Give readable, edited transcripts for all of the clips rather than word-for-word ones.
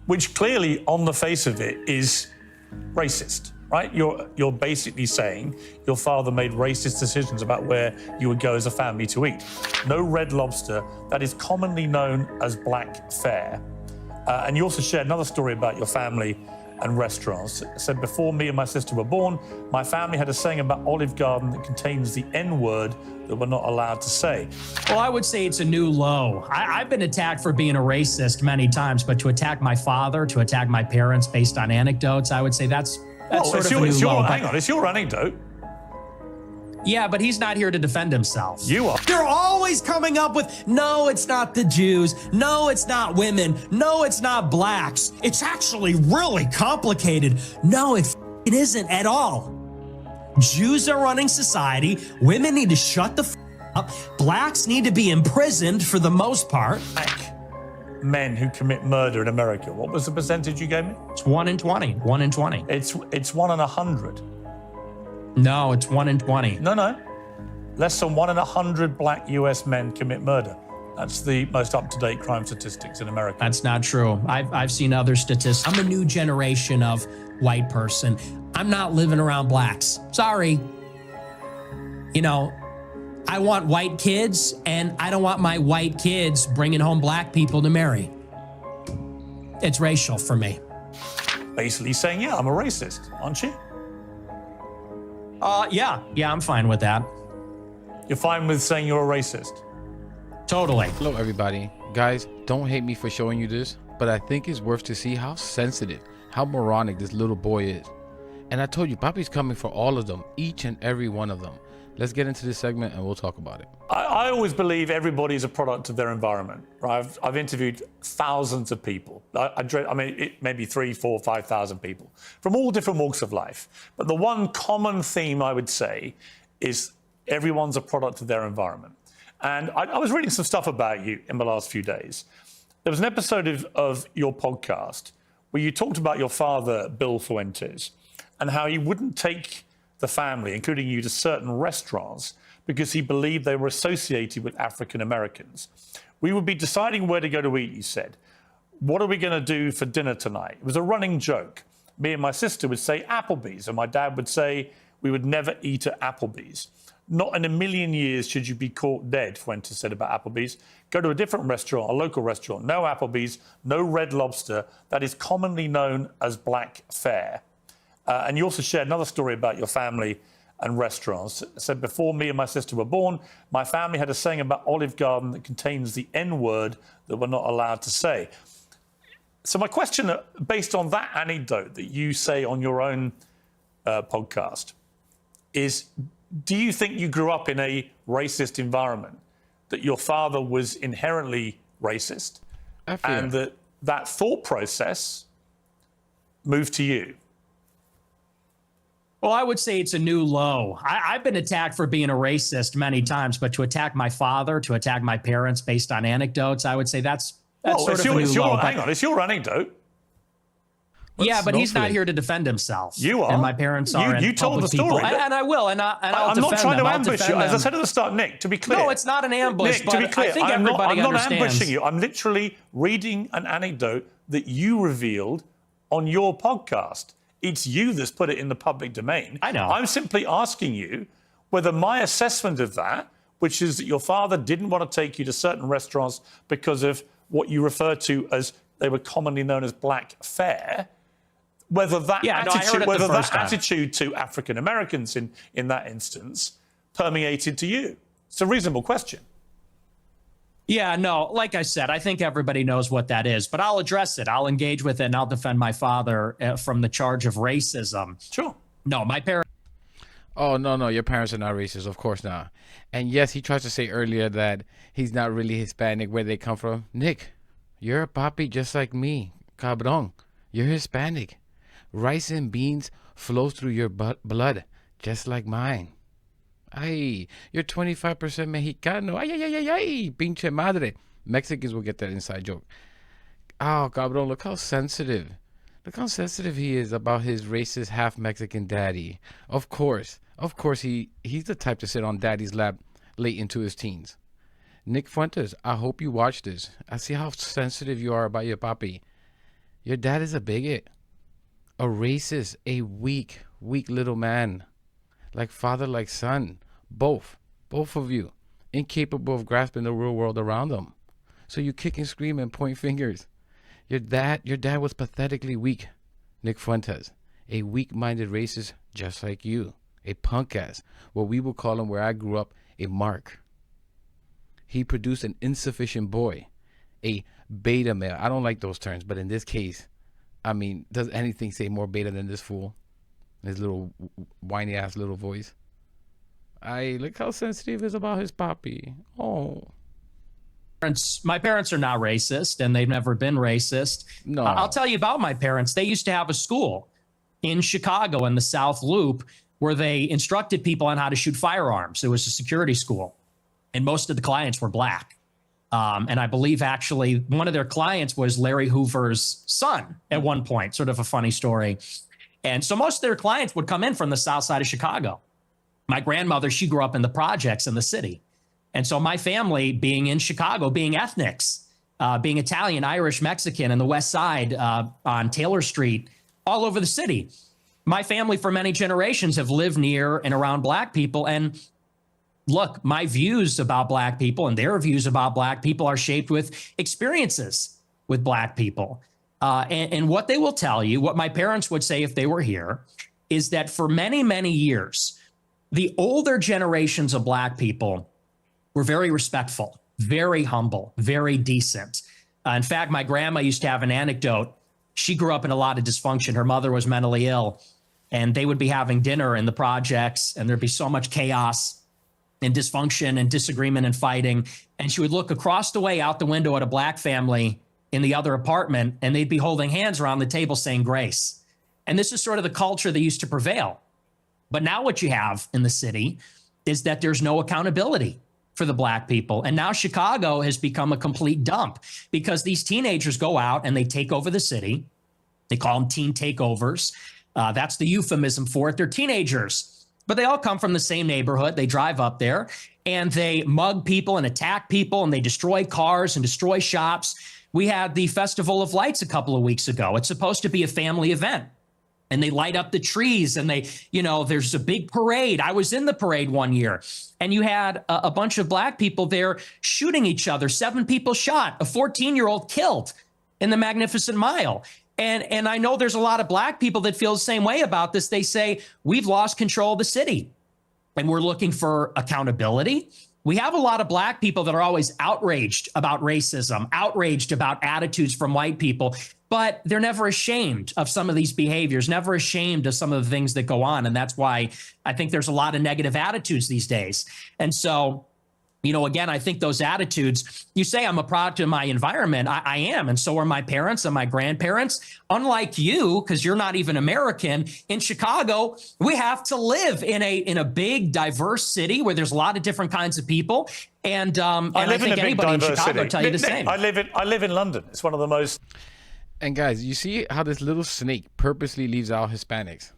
which clearly, on the face of it, is racist, right? You're basically saying your father made racist decisions about where you would go as a family to eat. No red lobster, that is commonly known as black fare. And you also shared another story about your family and restaurants. It said, before me and my sister were born, my family had a saying about Olive Garden that contains the N-word that we're not allowed to say. Well, I would say it's a new low. I've been attacked for being a racist many times, but to attack my father, to attack my parents based on anecdotes, I would say that's sort of a new low. Hang on, it's your anecdote. Yeah, but he's not here to defend himself. You are. They're always coming up with, no, it's not the Jews. No, it's not women. No, it's not blacks. It's actually really complicated. No, it isn't at all. Jews are running society. Women need to shut the up. Blacks need to be imprisoned for the most part. Men who commit murder in America. What was the percentage you gave me? It's 1 in 20. 1 in 20. It's 1 in 100. No, it's 1 in 20. No. Less than 1 in 100 black US men commit murder. That's the most up-to-date crime statistics in America. That's not true. I've seen other statistics. I'm a new generation of white person. I'm not living around blacks. Sorry. You know, I want white kids, and I don't want my white kids bringing home black people to marry. It's racial for me. Basically saying, yeah, I'm a racist, aren't you? Yeah, I'm fine with that. You're fine with saying you're a racist? Totally. Hello, everybody. Guys, don't hate me for showing you this, but I think it's worth to see how sensitive, how moronic this little boy is. And I told you, Papi's coming for all of them, each and every one of them. Let's get into this segment and we'll talk about it. I always believe everybody is a product of their environment. Right? I've interviewed thousands of people. Maybe 3, 4, 5,000 people from all different walks of life. But the one common theme I would say is everyone's a product of their environment. And I was reading some stuff about you in the last few days. There was an episode of your podcast where you talked about your father, Bill Fuentes, and how he wouldn't take the family, including you, to certain restaurants because he believed they were associated with African Americans. We would be deciding where to go to eat, you said. What are we going to do for dinner tonight? It was a running joke. Me and my sister would say Applebee's, and my dad would say we would never eat at Applebee's. Not in a million years should you be caught dead, Fuentes said about Applebee's. Go to a different restaurant, a local restaurant. No Applebee's, no red lobster. That is commonly known as black fare. And you also shared another story about your family and restaurants. It said, before me and my sister were born, my family had a saying about Olive Garden that contains the N-word that we're not allowed to say. So my question, based on that anecdote that you say on your own podcast, is do you think you grew up in a racist environment, that your father was inherently racist, and that thought process moved to you? Well, I would say it's a new low. I've been attacked for being a racist many times, but to attack my father, to attack my parents based on anecdotes, I would say that's sort of a new low. Hang on, it's your anecdote. Yeah, but he's not here to defend himself. You are. And my parents are. You told the story. And I will. And I'm not trying to ambush you. As I said at the start, Nick, to be clear. No, it's not an ambush. Nick, to be clear, I think everybody I'm not understands. ambushing you. I'm literally reading an anecdote that you revealed on your podcast. It's you that's put it in the public domain. I know. I'm simply asking you whether my assessment of that, which is that your father didn't want to take you to certain restaurants because of what you refer to as, they were commonly known as black fare, whether that attitude to African Americans in that instance permeated to you. It's a reasonable question. Yeah, no, like I said, I think everybody knows what that is, but I'll address it. I'll engage with it, and I'll defend my father from the charge of racism. Sure. No, my parents. Oh, no, your parents are not racist. Of course not. And yes, he tries to say earlier that he's not really Hispanic, where they come from. Nick, you're a papi just like me. Cabrón. You're Hispanic. Rice and beans flows through your blood, just like mine. Ay, you're 25% Mexicano. Ay, pinche madre. Mexicans will get that inside joke. Oh, cabrón, look how sensitive. Look how sensitive he is about his racist half-Mexican daddy. Of course, he's the type to sit on daddy's lap late into his teens. Nick Fuentes, I hope you watch this. I see how sensitive you are about your papi. Your dad is a bigot, a racist, a weak little man. Like father, like son. Both of you. Incapable of grasping the real world around them. So you kick and scream and point fingers. Your dad was pathetically weak, Nick Fuentes. A weak-minded racist just like you. A punk ass. What we would call him where I grew up, a mark. He produced an insufficient boy. A beta male. I don't like those terms, but in this case, I mean, does anything say more beta than this fool? His little whiny ass little voice. Look how sensitive he is about his papi. Oh. My parents are not racist, and they've never been racist. No. I'll tell you about my parents. They used to have a school in Chicago in the South Loop where they instructed people on how to shoot firearms. It was a security school, and most of the clients were black. And I believe actually one of their clients was Larry Hoover's son at one point, sort of a funny story. And so most of their clients would come in from the South side of Chicago. My grandmother, she grew up in the projects in the city. And so my family, being in Chicago, being ethnics, being Italian, Irish, Mexican, and the West Side on Taylor Street, all over the city. My family for many generations have lived near and around black people. And look, my views about black people and their views about black people are shaped with experiences with black people. And what they will tell you, what my parents would say if they were here, is that for many, many years, the older generations of black people were very respectful, very humble, very decent. In fact, my grandma used to have an anecdote. She grew up in a lot of dysfunction. Her mother was mentally ill, and they would be having dinner in the projects, and there'd be so much chaos and dysfunction and disagreement and fighting. And she would look across the way out the window at a black family in the other apartment, and they'd be holding hands around the table saying grace. And this is sort of the culture that used to prevail. But now what you have in the city is that there's no accountability for the black people. And now Chicago has become a complete dump because these teenagers go out and they take over the city. They call them teen takeovers. That's the euphemism for it. They're teenagers, but they all come from the same neighborhood. They drive up there and they mug people and attack people, and they destroy cars and destroy shops. We had the Festival of Lights a couple of weeks ago. It's supposed to be a family event. And they light up the trees, and they, there's a big parade. I was in the parade one year, and you had a bunch of black people there shooting each other. 7 people shot, a 14-year-old killed in the Magnificent Mile. And I know there's a lot of black people that feel the same way about this. They say, we've lost control of the city, and we're looking for accountability. We have a lot of black people that are always outraged about racism, outraged about attitudes from white people, but they're never ashamed of some of these behaviors, never ashamed of some of the things that go on. And that's why I think there's a lot of negative attitudes these days. And so, again, I think those attitudes, you say I'm a product of my environment. I am. And so are my parents and my grandparents. Unlike you, because you're not even American, in Chicago, we have to live in a big, diverse city where there's a lot of different kinds of people. And I think anybody in Chicago will tell you the same. I live in London. It's one of the most... And guys, you see how this little snake purposely leaves out Hispanics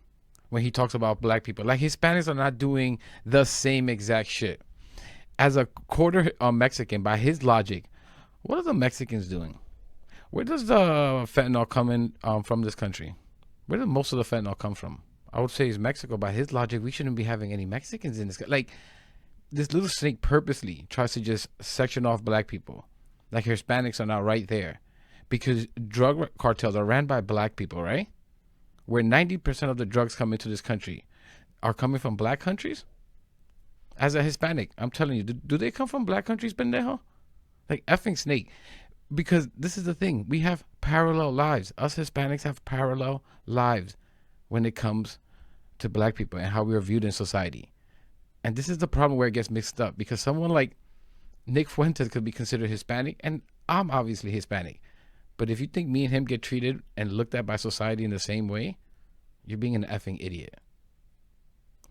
when he talks about black people. Like, Hispanics are not doing the same exact shit. As a quarter Mexican, by his logic, what are the Mexicans doing? Where does the fentanyl come in from this country? Where does most of the fentanyl come from? I would say it's Mexico. By his logic, we shouldn't be having any Mexicans in this. Like, this little snake purposely tries to just section off black people. Like, Hispanics are not right there. Because drug cartels are ran by black people, right? Where 90% of the drugs come into this country are coming from black countries. As a Hispanic, I'm telling you, do they come from black countries, pendejo? Like, effing snake. Because this is the thing. We have parallel lives. Us Hispanics have parallel lives when it comes to black people and how we are viewed in society. And this is the problem where it gets mixed up. Because someone like Nick Fuentes could be considered Hispanic, and I'm obviously Hispanic. But if you think me and him get treated and looked at by society in the same way, you're being an effing idiot.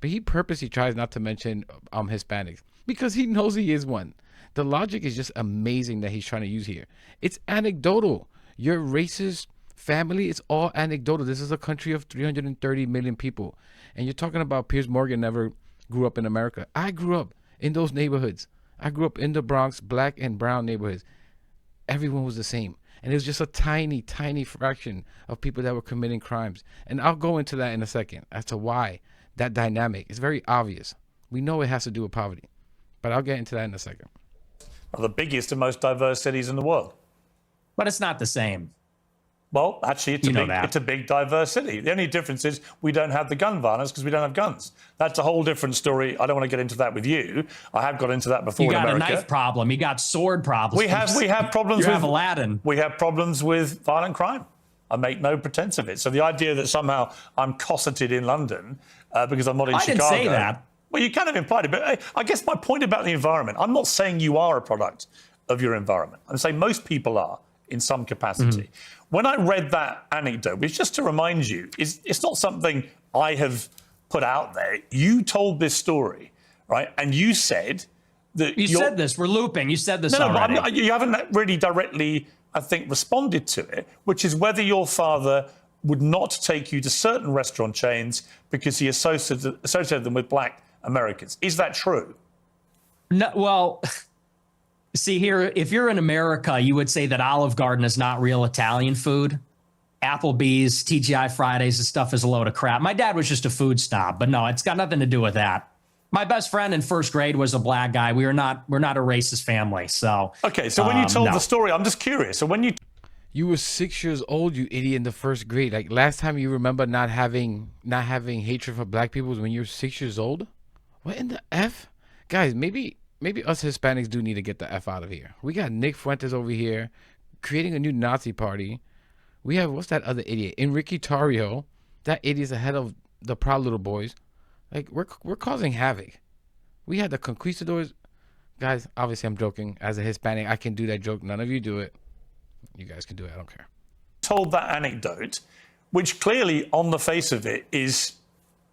But he purposely tries not to mention Hispanics because he knows he is one. The logic is just amazing that he's trying to use here. It's anecdotal. Your racist family, it's all anecdotal. This is a country of 330 million people. And you're talking about Piers Morgan never grew up in America. I grew up in those neighborhoods. I grew up in the Bronx, black and brown neighborhoods. Everyone was the same. And it was just a tiny, tiny fraction of people that were committing crimes. And I'll go into that in a second as to why that dynamic is very obvious. We know it has to do with poverty, but I'll get into that in a second. The biggest and most diverse cities in the world. But it's not the same. Well, actually, it's a big, diverse city. The only difference is we don't have the gun violence because we don't have guns. That's a whole different story. I don't want to get into that with you. I have got into that before in America. You got a knife problem. You got sword problems. We have problems with Aladdin. We have problems with violent crime. I make no pretense of it. So the idea that somehow I'm cosseted in London because I'm not in Chicago. I didn't say that. Well, you kind of implied it. But I guess my point about the environment, I'm not saying you are a product of your environment. I'm saying most people are in some capacity. Mm-hmm. When I read that anecdote, which just to remind you, it's not something I have put out there. You told this story, right? And you said that you said this. We're looping. You said this already. No, but you haven't really directly, I think, responded to it, which is whether your father would not take you to certain restaurant chains because he associated them with black Americans. Is that true? No, well... See here, if you're in America, you would say that Olive Garden is not real Italian food. Applebee's, TGI Fridays, this stuff is a load of crap. My dad was just a food snob, but no, it's got nothing to do with that. My best friend in first grade was a black guy. We're not a racist family. So okay, so when you told the story, I'm just curious. So when you were 6 years old, you idiot, in the first grade. Like last time you remember not having hatred for black people was when you were 6 years old? What in the F? Guys, maybe us Hispanics do need to get the F out of here. We got Nick Fuentes over here creating a new Nazi party. We have, what's that other idiot? Enrique Tarrio. That idiot's the head of the Proud Little Boys. Like, we're causing havoc. We had the conquistadors. Guys, obviously I'm joking. As a Hispanic, I can do that joke. None of you do it. You guys can do it. I don't care. Told that anecdote, which clearly on the face of it is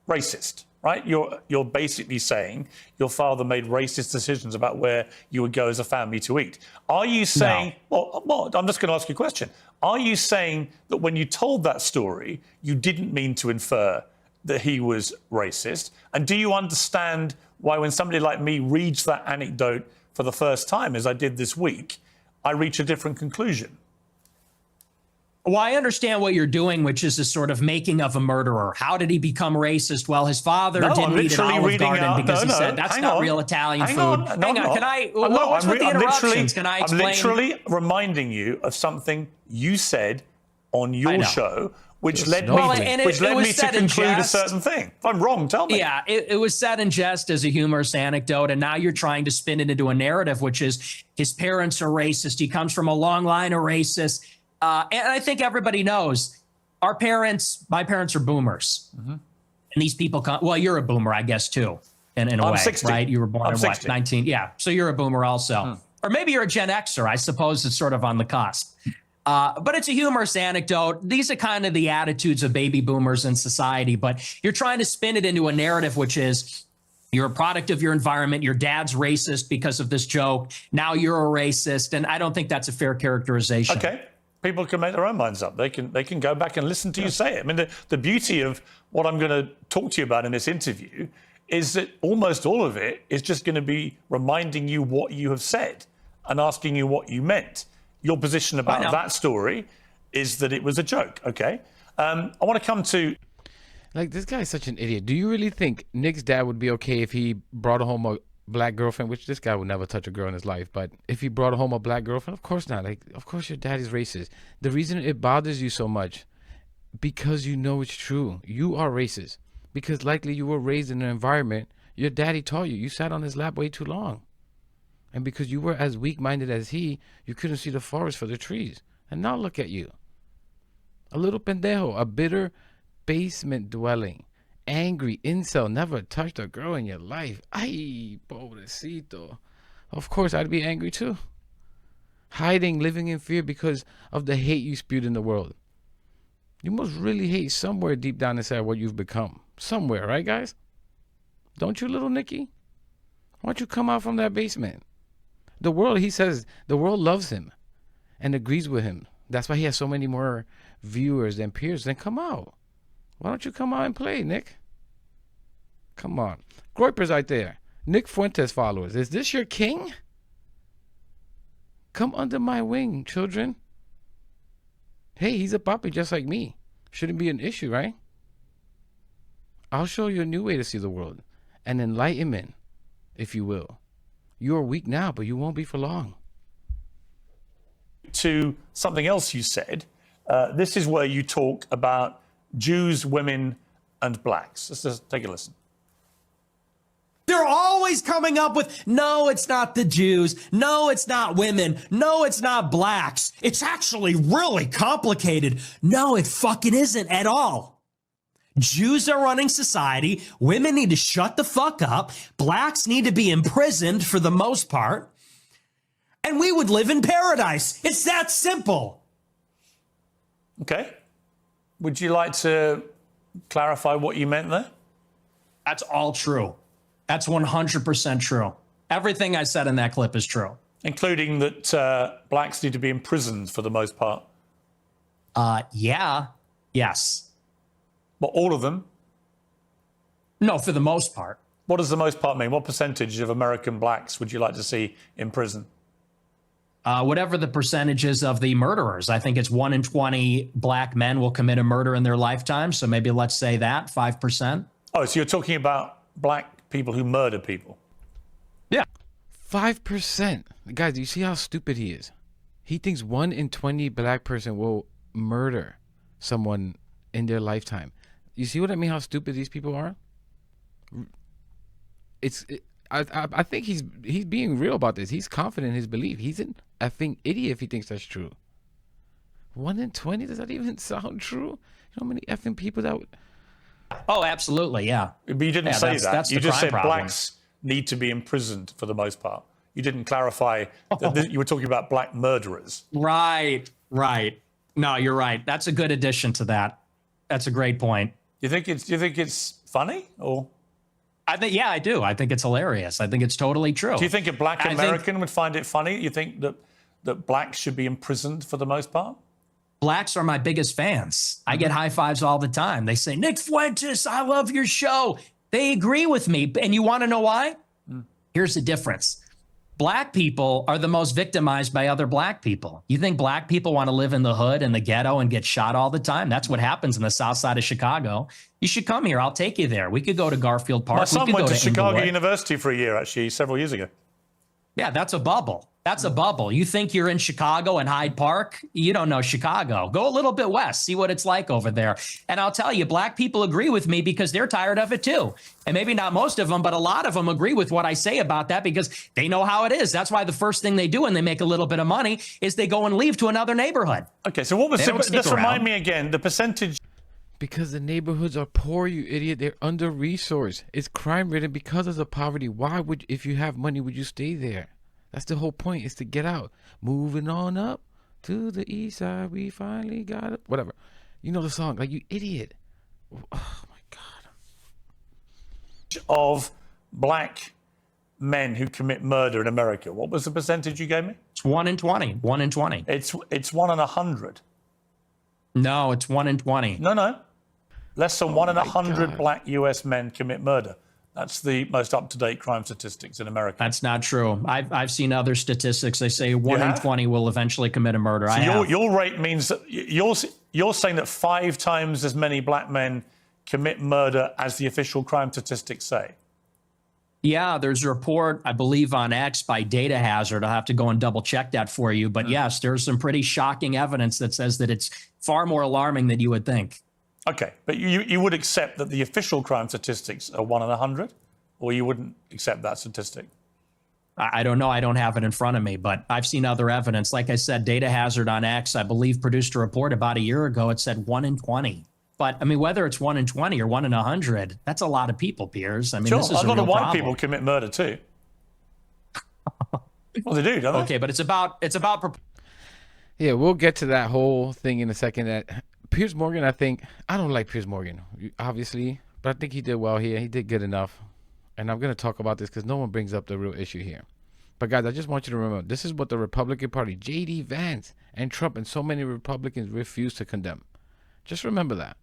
racist. Right, you're basically saying your father made racist decisions about where you would go as a family to eat. Are you saying? No. Well, I'm just going to ask you a question. Are you saying that when you told that story, you didn't mean to infer that he was racist? And do you understand why, when somebody like me reads that anecdote for the first time, as I did this week, I reach a different conclusion? Well, I understand what you're doing, which is a sort of making of a murderer. How did he become racist? Well, his father didn't eat at Olive Garden because he said that's not real Italian food. Hang on, can I? What's with the interruptions? Can I explain? I'm literally reminding you of something you said on your show, which led me to conclude a certain thing. If I'm wrong, tell me. Yeah, it was said in jest as a humorous anecdote, and now you're trying to spin it into a narrative, which is his parents are racist. He comes from a long line of racists. And I think everybody knows my parents are boomers. Mm-hmm. And these people well, you're a boomer, I guess, too, in a way, 60. right? You were born in 60. 19? Yeah. So you're a boomer also. Or maybe you're a Gen Xer. I suppose it's sort of on the cusp. But it's a humorous anecdote. These are kind of the attitudes of baby boomers in society. But you're trying to spin it into a narrative, which is you're a product of your environment. Your dad's racist because of this joke. Now you're a racist. And I don't think that's a fair characterization. Okay. People can make their own minds up. They can go back and listen to you say it. I mean, the beauty of what I'm going to talk to you about in this interview is that almost all of it is just going to be reminding you what you have said and asking you what you meant. Your position about that story is that it was a joke, okay? I want to come to... Like, this guy's such an idiot. Do you really think Nick's dad would be okay if he brought home a black girlfriend, which this guy would never touch a girl in his life, but if he brought home a black girlfriend, of course not. Like, of course your daddy's racist. The reason it bothers you so much, because you know it's true. You are racist. Because likely you were raised in an environment your daddy taught you. You sat on his lap way too long. And because you were as weak-minded as he, you couldn't see the forest for the trees. And now look at you. A little pendejo, a bitter basement dwelling. Angry incel, never touched a girl in your life. Ay, pobrecito. Of course, I'd be angry too. Hiding, living in fear because of the hate you spewed in the world. You must really hate somewhere deep down inside what you've become. Somewhere, right, guys? Don't you, little Nicky? Why don't you come out from that basement? The world, he says, the world loves him and agrees with him. That's why he has so many more viewers than Piers. Then come out. Why don't you come out and play, Nick? Come on. Groyper's right there. Nick Fuentes followers. Is this your king? Come under my wing, children. Hey, he's a papi just like me. Shouldn't be an issue, right? I'll show you a new way to see the world. An enlightenment, if you will. You are weak now, but you won't be for long. To something else you said, this is where you talk about Jews, women, and blacks. Let's just take a listen. They're always coming up with, no, it's not the Jews. No, it's not women. No, it's not blacks. It's actually really complicated. No, it fucking isn't at all. Jews are running society. Women need to shut the fuck up. Blacks need to be imprisoned for the most part. And we would live in paradise. It's that simple. Okay. Would you like to clarify what you meant there? That's all true. That's 100% true. Everything I said in that clip is true. Including that blacks need to be imprisoned for the most part. Yeah. Yes. But all of them? No, for the most part. What does the most part mean? What percentage of American blacks would you like to see in prison? Whatever the percentages of the murderers. I think it's 1 in 20 black men will commit a murder in their lifetime. So maybe let's say that, 5%. Oh, so you're talking about black people who murder people? Yeah. 5%. Guys, do you see how stupid he is? He thinks 1 in 20 black person will murder someone in their lifetime. You see what I mean? How stupid these people are. I think he's being real about this. He's confident in his belief. He's an effing idiot if he thinks that's true. 1 in 20? Does that even sound true? You know how many effing people that would... Oh, absolutely, yeah. But you didn't say that. That's you the just crime said problem. blacks need to be imprisoned for the most part. You didn't clarify that you were talking about black murderers. Right. No, you're right. That's a good addition to that. That's a great point. Do you think it's funny or? I think, yeah, I do. I think it's hilarious. I think it's totally true. Do you think a black American would find it funny? You think that blacks should be imprisoned for the most part? Blacks are my biggest fans. I get high fives all the time. They say, Nick Fuentes, I love your show. They agree with me. And you want to know why? Here's the difference. Black people are the most victimized by other black people. You think black people want to live in the hood and the ghetto and get shot all the time? That's what happens in the south side of Chicago. You should come here. I'll take you there. We could go to Garfield Park. My son went to Chicago Inglewood. University for a year, actually, several years ago. Yeah, that's a bubble. That's a bubble. You think you're in Chicago and Hyde Park? You don't know Chicago. Go a little bit west, see what it's like over there. And I'll tell you, black people agree with me because they're tired of it too. And maybe not most of them, but a lot of them agree with what I say about that because they know how it is. That's why the first thing they do when they make a little bit of money is they go and leave to another neighborhood. Okay, so what was just remind me again, the percentage. Because the neighborhoods are poor, you idiot. They're under-resourced. It's crime-ridden because of the poverty. Why would, if you have money, would you stay there? That's the whole point, is to get out. Moving on up to the east side, we finally got it. Whatever. You know the song, like, you idiot. Oh, my God. Of black men who commit murder in America. What was the percentage you gave me? It's 1 in 20. 1 in 20. It's 1 in 100. No, it's 1 in 20. No. Less than 1 in my 100 God. black US men commit murder. That's the most up-to-date crime statistics in America. That's not true. I've seen other statistics. They say 1 in have? 20 will eventually commit a murder. So your rate means that you're saying that 5 times as many black men commit murder as the official crime statistics say. Yeah, there's a report, I believe, on X by Data Hazard. I'll have to go and double check that for you. But yes, there's some pretty shocking evidence that says that it's far more alarming than you would think. Okay, but you would accept that the official crime statistics are 1 in 100, or you wouldn't accept that statistic? I don't know. I don't have it in front of me, but I've seen other evidence. Like I said, Data Hazard on X, I believe, produced a report about a year ago. It said 1 in 20. But, I mean, whether it's 1 in 20 or 1 in 100, that's a lot of people, Piers. I mean, Sure, this is a lot of real white problem. people commit murder too. Well, they do, don't they? Okay, but it's about Yeah, we'll get to that whole thing in a second. That Piers Morgan, I don't like Piers Morgan, obviously, but I think he did well here. He did good enough. And I'm going to talk about this because no one brings up the real issue here. But guys, I just want you to remember, this is what the Republican Party, J.D. Vance and Trump and so many Republicans refuse to condemn. Just remember that.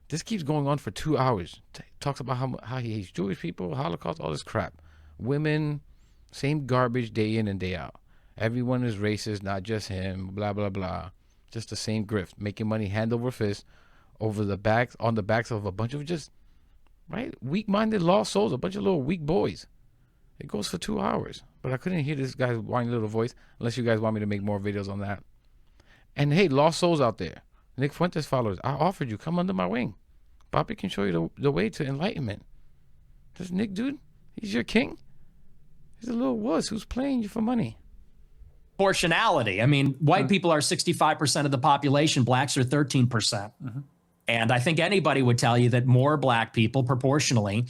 This keeps going on for 2 hours. Talks about how he hates Jewish people, Holocaust, all this crap. Women, same garbage day in and day out. Everyone is racist, not just him, blah, blah, blah. Just the same grift, making money hand over fist over the backs, on the backs of a bunch of just, right, weak-minded lost souls, a bunch of little weak boys. It goes for 2 hours. But I couldn't hear this guy's whiny little voice unless you guys want me to make more videos on that. And hey, lost souls out there, Nick Fuentes followers, I offered you, come under my wing. Bobby can show you the way to enlightenment. This Nick dude, he's your king. He's a little wuss who's playing you for money. Proportionality. I mean, white people are 65% of the population. Blacks are 13%. Mm-hmm. And I think anybody would tell you that more black people proportionally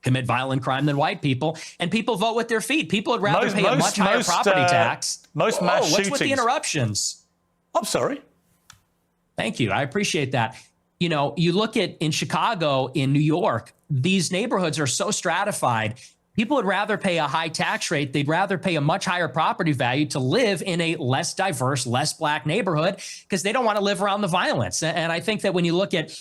commit violent crime than white people. And people vote with their feet. People would rather pay a much higher property tax. Most mass what's shootings. with the interruptions? I'm sorry. Thank you. I appreciate that. You know, you look at in Chicago, in New York, these neighborhoods are so stratified. People would rather pay a high tax rate. They'd rather pay a much higher property value to live in a less diverse, less black neighborhood because they don't want to live around the violence. And I think that when you look at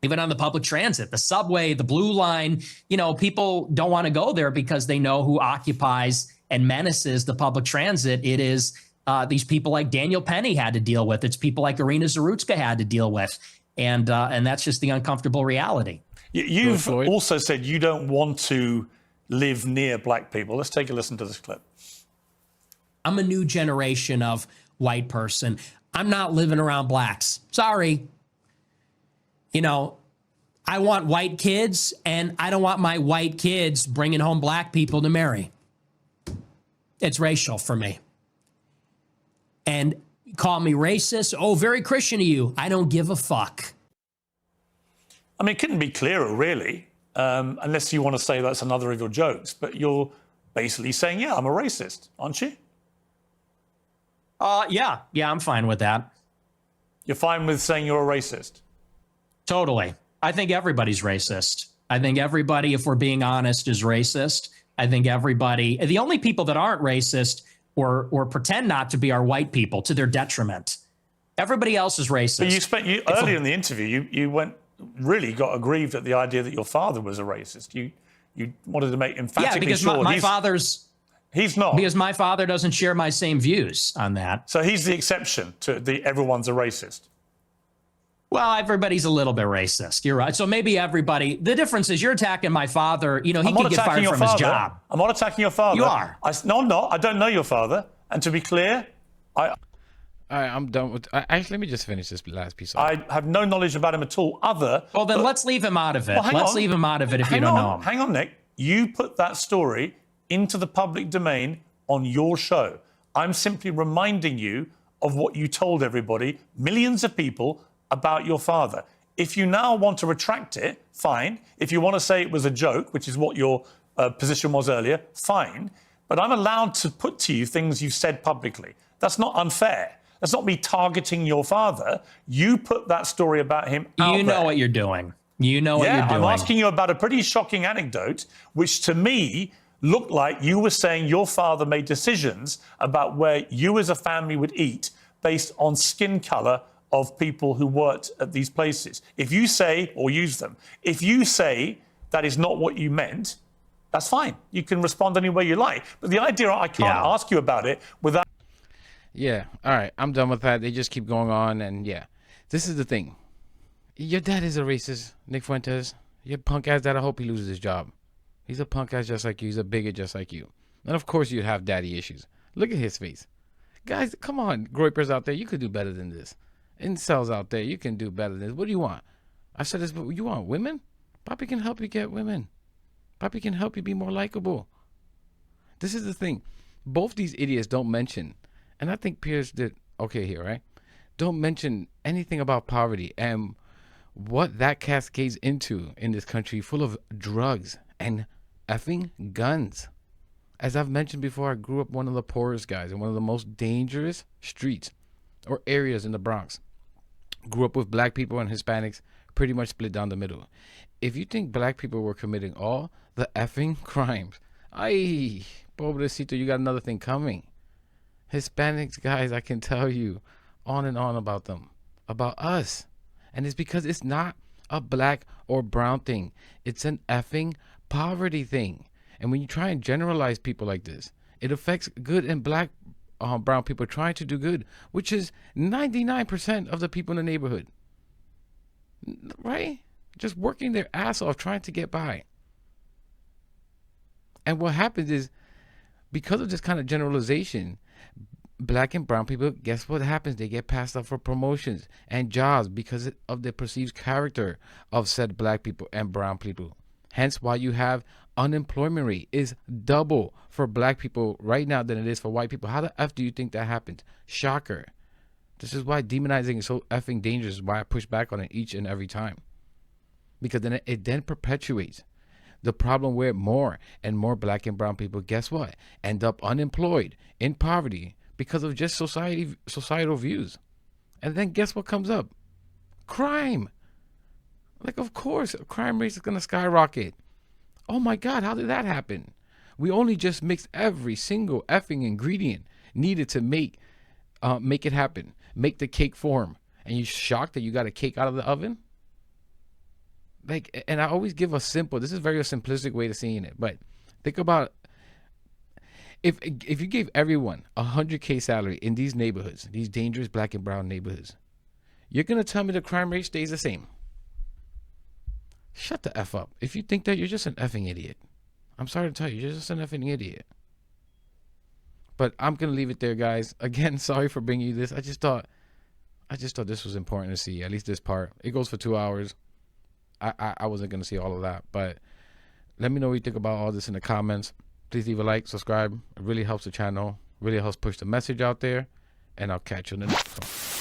even on the public transit, the subway, the blue line, you know, people don't want to go there because they know who occupies and menaces the public transit. It is these people like Daniel Penny had to deal with. It's people like Irina Zarutska had to deal with. And that's just the uncomfortable reality. You've also said you don't want to live near black people. Let's take a listen to this clip. I'm a new generation of white person. I'm not living around blacks. Sorry. You know, I want white kids, and I don't want my white kids bringing home black people to marry. It's racial for me. And call me racist. Oh, very Christian of you. I don't give a fuck. I mean, it couldn't be clearer, really, unless you want to say that's another of your jokes. But you're basically saying, yeah, I'm a racist, aren't you? Yeah, I'm fine with that. You're fine with saying you're a racist? Totally. I think everybody's racist. I think everybody, if we're being honest, is racist. I think everybody, the only people that aren't racist or pretend not to be are white people to their detriment. Everybody else is racist. But earlier in the interview, you really got aggrieved at the idea that your father was a racist. You wanted to make emphatically because sure my father's... He's not. Because my father doesn't share my same views on that. So he's the exception to the everyone's a racist. Well, everybody's a little bit racist. You're right. So maybe everybody... The difference is you're attacking my father. You know, he could get fired from his job. I'm not attacking your father. You are. No, I'm not. I don't know your father. And to be clear, All right, I'm done with... Actually, let me just finish this last piece. I have no knowledge about him at all, Well, then let's leave him out of it. Well, let's leave him out of it if you don't know him. Hang on, Nick. You put that story into the public domain on your show. I'm simply reminding you of what you told everybody, millions of people, about your father. If you now want to retract it, fine. If you want to say it was a joke, which is what your position was earlier, fine. But I'm allowed to put to you things you've said publicly. That's not unfair. That's not me targeting your father. You put that story about him out there. You know what you're doing. You know what you're doing. I'm asking you about a pretty shocking anecdote, which to me looked like you were saying your father made decisions about where you as a family would eat based on skin color of people who worked at these places. If you say, or use them, if you say that is not what you meant, that's fine. You can respond any way you like. But the idea, I can't ask you about it without... Yeah, all right, I'm done with that. They just keep going on, and yeah. This is the thing. Your dad is a racist, Nick Fuentes. Your punk ass dad, I hope he loses his job. He's a punk ass just like you. He's a bigot just like you. And of course you'd have daddy issues. Look at his face. Guys, come on, groypers out there, you could do better than this. Incels out there, you can do better than this. What do you want? I said this, but you want women? Papi can help you get women. Papi can help you be more likable. This is the thing. Both these idiots don't mention, and I think Piers did okay here, right? Don't mention anything about poverty and what that cascades into in this country full of drugs and effing guns. As I've mentioned before, I grew up one of the poorest guys in one of the most dangerous streets or areas in the Bronx. Grew up with black people and Hispanics pretty much split down the middle. If you think black people were committing all the effing crimes, ay, pobrecito, you got another thing coming. Hispanics, guys, I can tell you on and on about them, about us. And it's because it's not a black or brown thing. It's an effing poverty thing. And when you try and generalize people like this, it affects good and black brown people trying to do good, which is 99% of the people in the neighborhood, right? Just working their ass off trying to get by. And what happens is, because of this kind of generalization, black and brown people, guess what happens? They get passed up for promotions and jobs because of the perceived character of said black people and brown people. Hence why you have unemployment rate is double for black people right now than it is for white people. How the F do you think that happens? Shocker. This is why demonizing is so effing dangerous, why I push back on it each and every time. Because then it then perpetuates the problem where more and more black and brown people, guess what? End up unemployed, in poverty, because of just societal views. And then guess what comes up? Crime. Like, of course, crime rate is going to skyrocket. Oh my God, how did that happen? We only just mixed every single effing ingredient needed to make it happen. Make the cake form. And you're shocked that you got a cake out of the oven? Like, and I always give this is a very simplistic way of seeing it, but think about if you gave everyone $100K salary in these neighborhoods, these dangerous black and brown neighborhoods, you're going to tell me the crime rate stays the same. Shut the F up. If you think that, you're just an effing idiot. I'm sorry to tell you, you're just an effing idiot. But I'm going to leave it there, guys. Again, sorry for bringing you this. I just thought this was important to see, at least this part. It goes for 2 hours. I wasn't going to see all of that, but let me know what you think about all this in the comments. Please leave a like, subscribe. It really helps the channel, really helps push the message out there, and I'll catch you in the next one.